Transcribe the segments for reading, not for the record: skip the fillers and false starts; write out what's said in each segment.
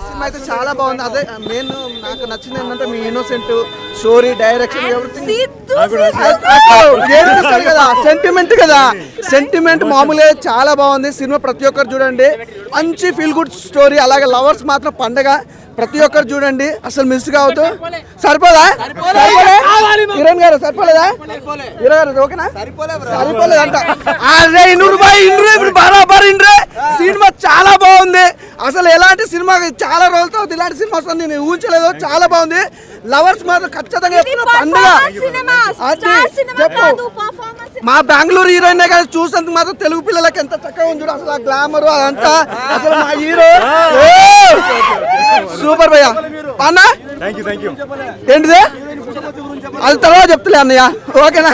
Cinema అయితే చాలా బాగుంది. అదే మెయిన్ నాకు నచ్చింది ఏంటంటే మీ ఇన్నోసెంట్ స్టోరీ, డైరెక్షన్, కదా సెంటిమెంట్ కదా, సెంటిమెంట్ మామూలుగా చాలా బాగుంది సినిమా. ప్రతి ఒక్కరు చూడండి, మంచి ఫీల్ గుడ్ స్టోరీ. అలాగే లవర్స్ మాత్రం పండగ, ప్రతి ఒక్కరు చూడండి, అసలు మిస్ కావద్దు. సరిపోదా హీరోయిన్ గారు? సరిపోలేదా హీరో గారు? ఓకేనా? సరిపోలేదంట. అరే బరాబర్ సినిమా చాలా బాగుంది. అసలు ఎలాంటి సినిమా చాలా రోజులతో ఇలాంటి సినిమా వస్తుంది నేను ఊహించలేదు. చాలా బాగుంది. లవర్స్ మాత్రం ఖచ్చితంగా పండుగ. మా బెంగళూరు హీరోయిన్ కానీ చూసినందుకు మాత్రం తెలుగు పిల్లలకి ఎంత చక్కగా ఉంది. అసలు ఆ గ్లామర్ అదంతా, అసలు మా హీరో సూపర్ భయ్యా. అన్నా ఏంటిదే అది తర్వాత చెప్తలే అన్నయ్య. ఓకేనా?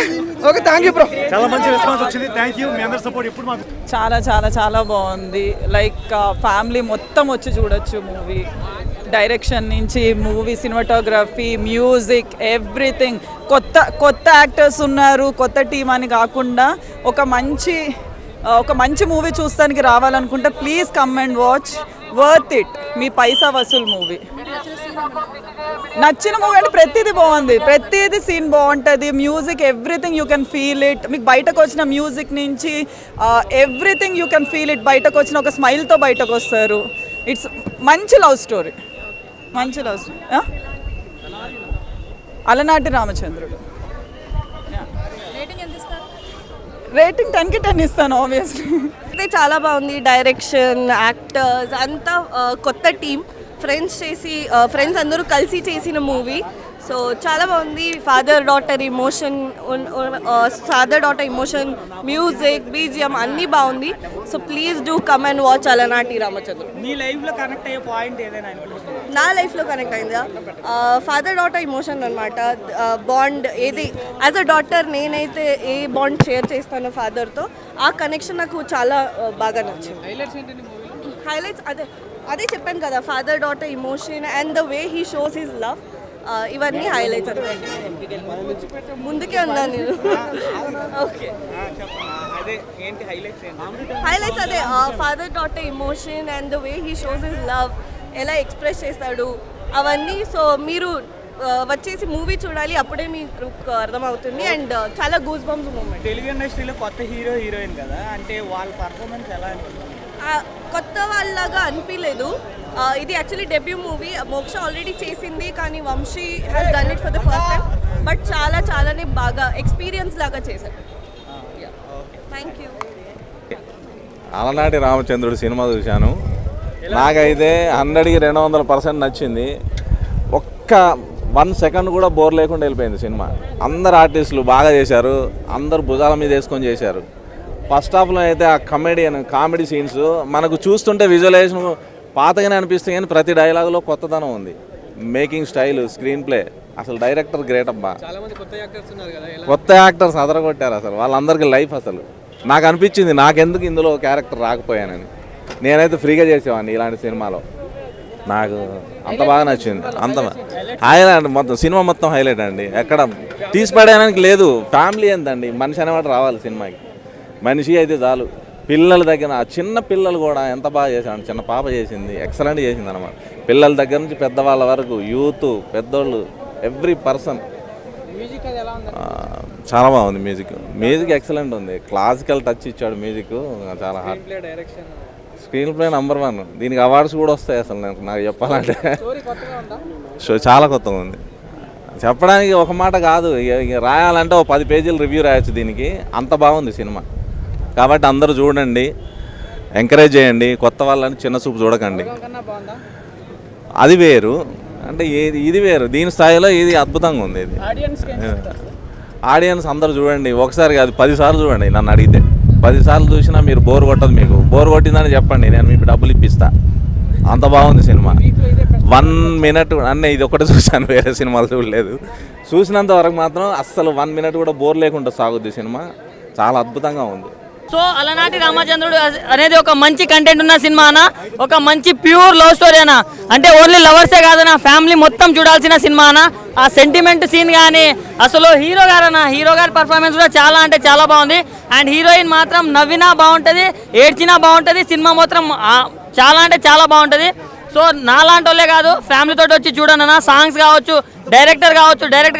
Okay, thank you bro. చాలా మంచి రెస్పాన్స్ వచ్చింది. Thank you. మీ అందరి సపోర్ట్ ఎప్పుడు మాకు చాలా చాలా చాలా బాగుంది. లైక్ ఫ్యామిలీ మొత్తం వచ్చి చూడొచ్చు మూవీ. డైరెక్షన్ నుంచి మూవీ, సినిమాటోగ్రఫీ, మ్యూజిక్, ఎవ్రీథింగ్. కొత్త యాక్టర్స్ ఉన్నారు, కొత్త టీం అని కాకుండా ఒక మంచి మూవీ చూస్తానికి రావాలనుకుంటే please come and watch. Worth it. మీ పైసా వసూలు మూవీ. నచ్చిన మూవీ అంటే ప్రతిదీ బాగుంది, ప్రతిదీ సీన్ బాగుంటుంది, music everything you can feel it. మీకు బయటకు వచ్చిన మ్యూజిక్ నుంచి everything you can feel it. బయటకు వచ్చిన ఒక స్మైల్తో బయటకు వస్తారు. ఇట్స్ మంచి లవ్ స్టోరీ, మంచి లవ్ స్టోరీ. అలనాటి రామచంద్రుడు. రేటింగ్ 10కి 10 ఇస్తాను ఆబ్వియస్లీ. అయితే చాలా బాగుంది. డైరెక్షన్, యాక్టర్స్ అంతా కొత్త టీం, ఫ్రెండ్స్ అందరూ కలిసి చేసిన మూవీ. సో చాలా బాగుంది. Father daughter emotion, music, BGM అన్నీ బాగుంది. So please do come and watch అలనాటి రామచంద్ర. మీ లైఫ్లో కనెక్ట్ అయ్యే పాయింట్ ఏదైనా? నా లైఫ్లో కనెక్ట్ అయిందా? ఫాదర్ డాటర్ ఇమోషన్ అనమాట. బాండ్ ఏది యాజ్ అ డాటర్ నేనైతే ఏ బాండ్ షేర్ చేస్తానో ఫాదర్తో, ఆ కనెక్షన్ నాకు చాలా బాగా నచ్చింది. హైలైట్స్ అదే చెప్పాను కదా, father daughter emotion and the way he shows his love, ఇవన్నీ హైలైట్స్ అనమాట. ముందుకే ఉన్నాను నేను. ఓకే, హైలైట్స్ అదే father daughter emotion and the way he shows his love, ఎలా ఎక్స్ప్రెస్ చేస్తాడు అవన్నీ. సో మీరు వచ్చేసి మూవీ చూడాలి, అప్పుడే మీకు అర్థమవుతుంది. అండ్ చాలా గూస్ బంప్స్ మూమెంట్. తెలుగు ఇండస్ట్రీలో కొత్త హీరోయిన్ కదా, అంటే వాళ్ళ పర్ఫార్మెన్స్ ఎలా అనిపించింది? కొత్త వాళ్ళలాగా అనిపించలేదు. ఇది actually debut movie. Moksha already చేసింది, కానీ Vamshi has done it for the first time. But చాలానే బాగా ఎక్స్పీరియన్స్ లాగా చేశారు. Thank you. Alanati Ramachandrudu cinema చూశాను. నాకైతే 100కి 200% నచ్చింది. ఒక్క 1 సెకండ్ కూడా బోర్ లేకుండా వెళ్ళిపోయింది సినిమా. అందరు ఆర్టిస్టులు బాగా చేశారు, అందరు భుజాల మీద వేసుకొని చేశారు. ఫస్ట్ హాఫ్లో అయితే ఆ కామెడీ సీన్స్ మనకు చూస్తుంటే విజువలైజేషన్ పాతగానే అనిపిస్తుంది, కానీ ప్రతి డైలాగులో కొత్తదనం ఉంది. మేకింగ్ స్టైల్, స్క్రీన్ ప్లే, అసలు డైరెక్టర్ గ్రేట్ అబ్బా. కొత్త యాక్టర్స్ అదరగొట్టారు అసలు. వాళ్ళందరికీ లైఫ్ అసలు నాకు అనిపించింది, నాకెందుకు ఇందులో క్యారెక్టర్ రాకపోయానని. నేనైతే ఫ్రీగా చేసేవాడిని ఇలాంటి సినిమాలో. నాకు అంత బాగా నచ్చింది. అంత హైలైట్, మొత్తం సినిమా మొత్తం హైలైట్ అండి. ఎక్కడ తీసిపడేయడానికి లేదు. ఫ్యామిలీ ఎంతండి, మనిషి అనేవాడు రావాలి సినిమాకి. మనిషి అయితే చాలు. పిల్లల దగ్గర, చిన్న పిల్లలు కూడా ఎంత బాగా చేశాడు. చిన్న పాప చేసింది, ఎక్సలెంట్ చేసింది అనమాట. పిల్లల దగ్గర నుంచి పెద్దవాళ్ళ వరకు, యూత్, పెద్దోళ్ళు, ఎవ్రీ పర్సన్. చాలా బాగుంది. మ్యూజిక్ ఎక్సలెంట్ ఉంది. క్లాసికల్ టచ్ ఇచ్చాడు మ్యూజిక్. చాలా హార్డ్. Screen play number 1. దీనికి అవార్డ్స్ కూడా వస్తాయి అసలు. నాకు చెప్పాలంటే చాలా కొత్తగా ఉంది. చెప్పడానికి ఒక మాట కాదు, రాయాలంటే ఒక 10 పేజీలు రివ్యూ రాయొచ్చు దీనికి. అంత బాగుంది సినిమా. కాబట్టి అందరూ చూడండి, ఎంకరేజ్ చేయండి. కొత్త వాళ్ళని చిన్న చూపు చూడకండి. అది వేరు, అంటే ఇది వేరు. దీని స్థాయిలో ఇది అద్భుతంగా ఉంది. ఇది ఆడియన్స్ అందరూ చూడండి. ఒకసారి కాదు, 10 సార్లు చూడండి. నన్ను అడిగితే 10 సార్లు చూసినా మీరు బోర్ కొట్టదు. మీకు బోర్ కొట్టిందని చెప్పండి, నేను మీకు డబ్బులు ఇప్పిస్తా. అంత బాగుంది సినిమా. 1 మినిట్ అన్నీ ఇది ఒకటే చూశాను, వేరే సినిమాలు చూడలేదు. చూసినంత వరకు మాత్రం అస్సలు 1 మినిట్ కూడా బోర్ లేకుండా సాగుద్ది సినిమా. చాలా అద్భుతంగా ఉంది. సో అలనాటి రామచంద్రుడు అనేది ఒక మంచి కంటెంట్ ఉన్న సినిమా అన్న, ఒక మంచి ప్యూర్ లవ్ స్టోరీ అన్న. అంటే ఓన్లీ లవర్సే కాదన్న, ఫ్యామిలీ మొత్తం చూడాల్సిన సినిమా అన్న. ఆ సెంటిమెంట్ సీన్ కానీ అసలు హీరో గారి పర్ఫార్మెన్స్ కూడా చాలా అంటే చాలా బాగుంది. అండ్ హీరోయిన్ మాత్రం నవ్వినా బాగుంటుంది, ఏడ్చినా బాగుంటుంది. సినిమా మాత్రం చాలా అంటే చాలా బాగుంటుంది. సో నాలాంటి వాళ్ళే కాదు, ఫ్యామిలీతో వచ్చి చూడండి అన్న. సాంగ్స్ కావచ్చు, డైరెక్టర్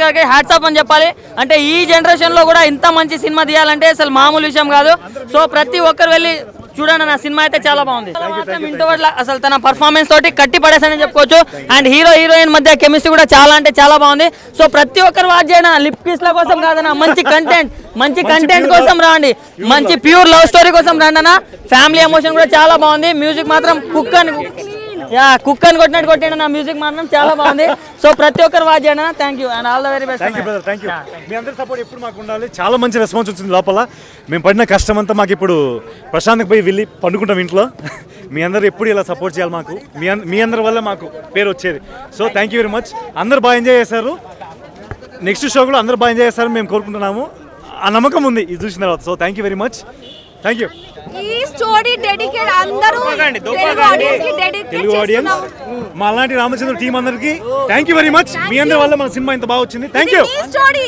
గారికి హ్యాట్స్ ఆఫ్ అని చెప్పాలి. అంటే ఈ జనరేషన్లో కూడా ఇంత మంచి సినిమా తీయాలంటే అసలు మామూలు విషయం కాదు. సో ప్రతి ఒక్కరు వెళ్ళి చూడండి నా సినిమా అయితే చాలా బాగుంది. అసలు తన పర్ఫార్మెన్స్ తోటి కట్టి పడేసానని చెప్పుకోవచ్చు. అండ్ హీరోయిన్ మధ్య కెమిస్ట్రీ కూడా చాలా అంటే చాలా బాగుంది. సో ప్రతి ఒక్కరు వాచ్ చేయనా, లిప్ కిస్ల కోసం కాదన్నా, మంచి కంటెంట్ కోసం రాండి, మంచి ప్యూర్ లవ్ స్టోరీ కోసం రండి అన్న. ఫ్యామిలీ ఎమోషన్ కూడా చాలా బాగుంది. మ్యూజిక్ మాత్రం కుక్ అని కొట్టినట్టు నా మ్యూజిక్ మాత్రం చాలా బాగుంది. సో ప్రతి ఒక్కరు వాచ్ చేయండి. Thank you and all the very best. Thank you. మీ అందరి సపోర్ట్ ఎప్పుడు మాకు ఉండాలి. చాలా మంచి రెస్పాన్స్ వచ్చింది లోపల. మేము పడిన కష్టం అంతా మాకు ఇప్పుడు ప్రశాంత్కి పోయి వెళ్ళి పండుకుంటాం ఇంట్లో. మీ అందరూ ఎప్పుడు ఇలా సపోర్ట్ చేయాలి మాకు. మీ అందరి వల్ల మాకు పేరు వచ్చేది. So thank you very much. అందరు బాగా ఎంజాయ్ చేశారు. నెక్స్ట్ షో కూడా అందరూ బాగా ఎంజాయ్ చేస్తారని మేము కోరుకుంటున్నాము. ఆ నమ్మకం ఉంది ఇది చూసిన తర్వాత. So thank you very much. Thank you. ఈ స్టోరీ డెడికేట్ అందరూ తెలుగు ఆడియన్స్ మా అలాంటి రామచంద్ర టీం అందరికి థ్యాంక్ యూ వెరీ మచ్. మీ అందరి వల్ల మన సినిమా ఇంత బాగా వచ్చింది. Thank you.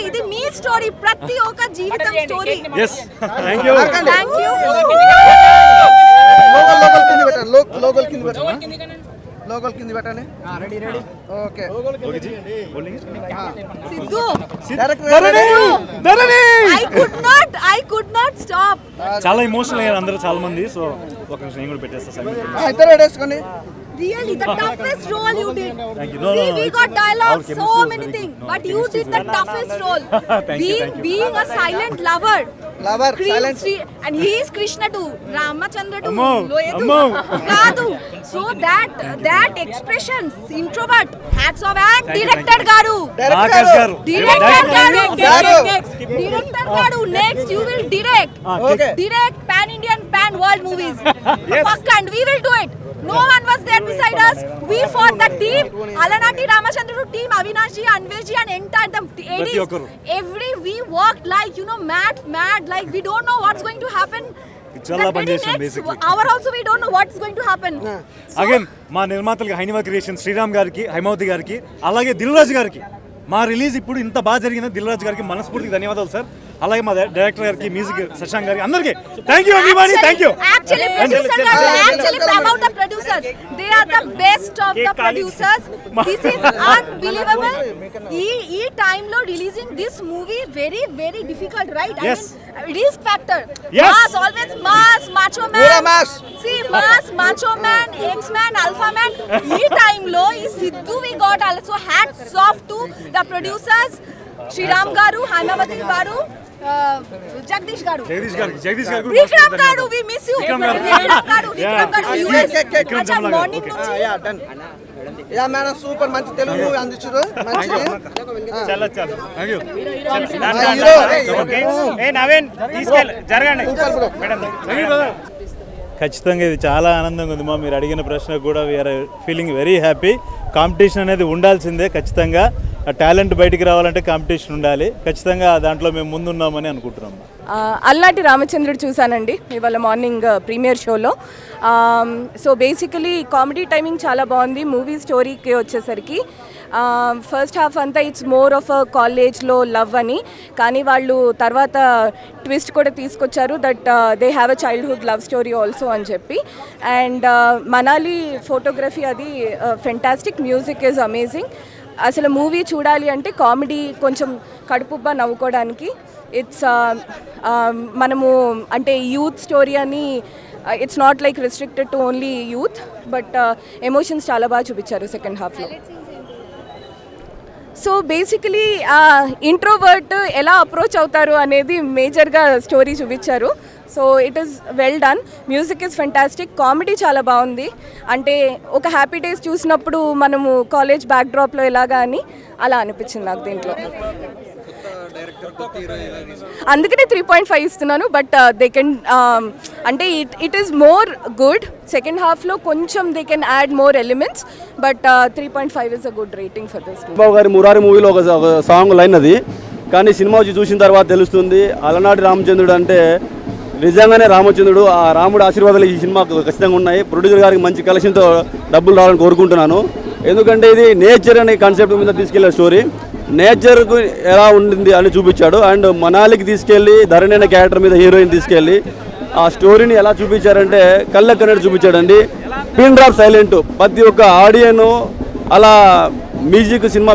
ఇది మీ స్టోరీ, ప్రతి ఒక్క జీవితం story. Yes thank you. Local కింద పెట్టండి. Okay Siddhu, I could not stop. చాలా ఎమోషనల్ అయ్యారు అందరూ, చాలా మంది. సో ఒక నిమిషం నేను కూడా పెట్టేస్తాను. ఇద్దరు పెట్టేసుకోండి. Really, the toughest role you did. Thank you. No, we got dialogue, so many things, but you did the toughest role. Being a silent lover, silent, and he is Krishna too, Ramachandra too, Loyadu, Kadu. So that expressions, introvert, hats off. And director garu, next you will direct pan Indian, pan world movies. Pakka, and we will do it. No one was there beside us. We fought the team. Alanati Ramachandra team, Avinash ji, Anvesh ji, and entire the ADs. We worked like mad. Like we don't know what's going to happen. It's all about basically. Hour also we don't know what's going to happen. Again, మా నిర్మాతలకు హైనివా creation Sriram గారికి, హైమావతి గారికి, అలాగే దిల్ రాజు గారికి మా release ఇప్పుడు ఇంత బాగా జరిగింది. దిల్ రాజు గారికి మనస్ఫూర్తిగా ధన్యవాదాలు సార్. అలాగే మా డైరెక్టర్ గారికి, మ్యూజిక్ శశాంక్ గారికి, అందరికీ thank you everybody. Thank you. Actually about the producers, they are the best of the producers. This is unbelievable. E time lo releasing this movie very difficult, right? Yes. I mean, risk factor. Yes. Mass, always mass, macho man. Pura mass. See, mass, macho man, X-man, alpha man. E time lo is Sidhu we got also. Hats off to the producers, Shriram garu, Haimavati garu, Jagdish garu. Vikram garu, we miss you. Vikram garu, US. Acha morning nunchi. Yeah, done. Yeah, man, super మంచి తెలుగు అందించారు. మంచిది. చాలా thank you. ఏ నవీన్ తీసుకెళ్ళి జరగండి madam. ఖచ్చితంగా ఇది చాలా ఆనందంగా ఉంది మా. మీరు అడిగిన ప్రశ్న కూడా we are feeling very happy. Competition అనేది ఉండాల్సిందే ఖచ్చితంగా. ఆ టాలెంట్ బయటికి రావాలంటే కాంపిటీషన్ ఉండాలి ఖచ్చితంగా. దాంట్లో మేము ముందున్నామని అనుకుంటున్నాం. అల్లాటి రామచంద్రుడు చూశానండి ఇవాళ మార్నింగ్ ప్రీమియర్ షోలో. సో బేసికలీ కామెడీ టైమింగ్ చాలా బాగుంది. మూవీ స్టోరీకి వచ్చేసరికి ఫస్ట్ హాఫ్ అంతా ఇట్స్ మోర్ ఆఫ్ అ కాలేజ్లో లవ్ అని, కానీ వాళ్ళు తర్వాత ట్విస్ట్ కూడా తీసుకొచ్చారు that they have a childhood love story also అని చెప్పి. అండ్ మనాలి ఫోటోగ్రఫీ అది ఫెంటాస్టిక్, మ్యూజిక్ ఈజ్ అమేజింగ్. అసలు మూవీ చూడాలి అంటే కామెడీ కొంచెం కడుపుబ్బా నవ్వుకోవడానికి. ఇట్స్ మనము అంటే యూత్ స్టోరీ అని, it's not like restricted to only youth, but emotions చాలా బాగా చూపించారు సెకండ్ హాఫ్లో. సో బేసికలీ ఇంట్రోవర్ట్ ఎలా అప్రోచ్ అవుతారు అనేది మేజర్గా స్టోరీ చూపించారు. So it is well done. Music is fantastic. Comedy చాలా బాగుంది. అంటే ఒక హ్యాపీ డేస్ చూసినప్పుడు మనము కాలేజ్ బ్యాక్ డ్రాప్లో ఎలాగా అని అలా అనిపించింది నాకు దీంట్లో. అందుకనే 3.5 ఇస్తున్నాను. బట్ దే కెన్ అంటే it is more good. Second హాఫ్లో కొంచెం they can add more elements, but 3.5 is a good rating for this. Babu గారి మురారి మూవీలో ఒక సాంగ్ లైన్ అది, కానీ సినిమా వచ్చి చూసిన తర్వాత తెలుస్తుంది అలనాటి రామచంద్రుడు అంటే నిజంగానే రామచంద్రుడు ఆ రాముడు ఆశీర్వాదాలు ఈ సినిమాకు ఖచ్చితంగా ఉన్నాయి. ప్రొడ్యూసర్ గారికి మంచి కలెక్షన్తో డబ్బులు రావాలని కోరుకుంటున్నాను. ఎందుకంటే ఇది నేచర్ అనే కాన్సెప్ట్ మీద తీసుకెళ్లే స్టోరీ. నేచర్కు ఎలా ఉండింది అని చూపించాడు. అండ్ మనాలికి తీసుకెళ్ళి ధరణి అనే క్యారెక్టర్ మీద హీరోయిన్ తీసుకెళ్ళి ఆ స్టోరీని ఎలా చూపించారంటే కళ్ళెక్కనట్టు చూపించాడండి. పిన్ డ్రాప్ సైలెంట్ ప్రతి ఒక్క ఆడియన్ అలా మ్యూజిక్ సినిమా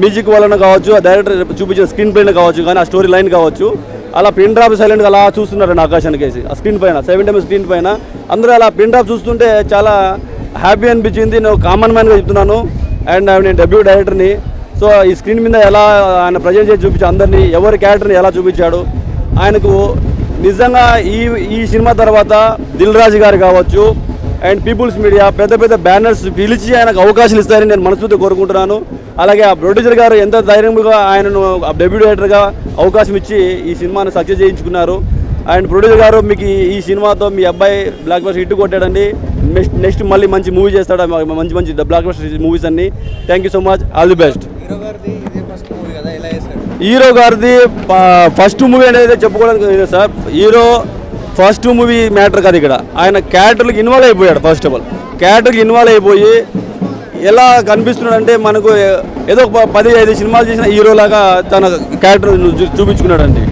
మ్యూజిక్ వలన కావచ్చు, ఆ డైరెక్టర్ చూపించిన స్క్రీన్ ప్లేన్ కావచ్చు, కానీ ఆ స్టోరీ లైన్ కావచ్చు, అలా పిన్ డ్రాప్ సైలెంట్గా అలా చూస్తున్నారండి ఆకాశానికి వేసి ఆ స్క్రీన్ పైన 7 స్క్రీన్ పైన అందరూ అలా పిన్ డ్రాప్ చూస్తుంటే చాలా హ్యాపీ అనిపించింది. నేను కామన్ మ్యాన్గా చెప్తున్నాను అండ్ నేను డెబ్యూ డైరెక్టర్ని. సో ఈ స్క్రీన్ మీద ఎలా ఆయన ప్రజెంట్ చేసి చూపించి అందరినీ ఎవరి క్యారెక్టర్ని ఎలా చూపించాడు ఆయనకు నిజంగా ఈ సినిమా తర్వాత దిల్ రాజు గారు కావచ్చు అండ్ పీపుల్స్ మీడియా పెద్ద పెద్ద బ్యానర్స్ పిలిచి ఆయనకు అవకాశాలు ఇస్తారని నేను మనస్ఫూర్తిగా కోరుకుంటున్నాను. అలాగే ఆ ప్రొడ్యూసర్ గారు ఎంత ధైర్యంగా ఆయనను డెబ్యూ డైరెక్టర్గా అవకాశం ఇచ్చి ఈ సినిమాను సక్సెస్ చేయించుకున్నారు. అండ్ ప్రొడ్యూసర్ గారు మీకు ఈ సినిమాతో మీ అబ్బాయి బ్లాక్ బస్టర్ హిట్ కొట్టాడండి. నెక్స్ట్ మళ్ళీ మంచి మూవీ చేస్తాడు, మంచి మంచి బ్లాక్ బస్టర్ మూవీస్ అన్ని. Thank you so much, all the best. Hero గారిది ఫస్ట్ మూవీ అనేది చెప్పుకోవడానికి sir, hero first movie matter కాదు ఇక్కడ. ఆయన క్యారెక్టర్కి ఇన్వాల్వ్ అయిపోయాడు. ఫస్ట్ ఆఫ్ ఆల్ క్యారెక్టర్కి ఇన్వాల్వ్ అయిపోయి ఎలా కనిపిస్తున్నాడు అంటే మనకు ఏదో 10-5 సినిమాలు చేసిన హీరోలాగా తన క్యారెక్టర్ చూపించుకున్నాడండి.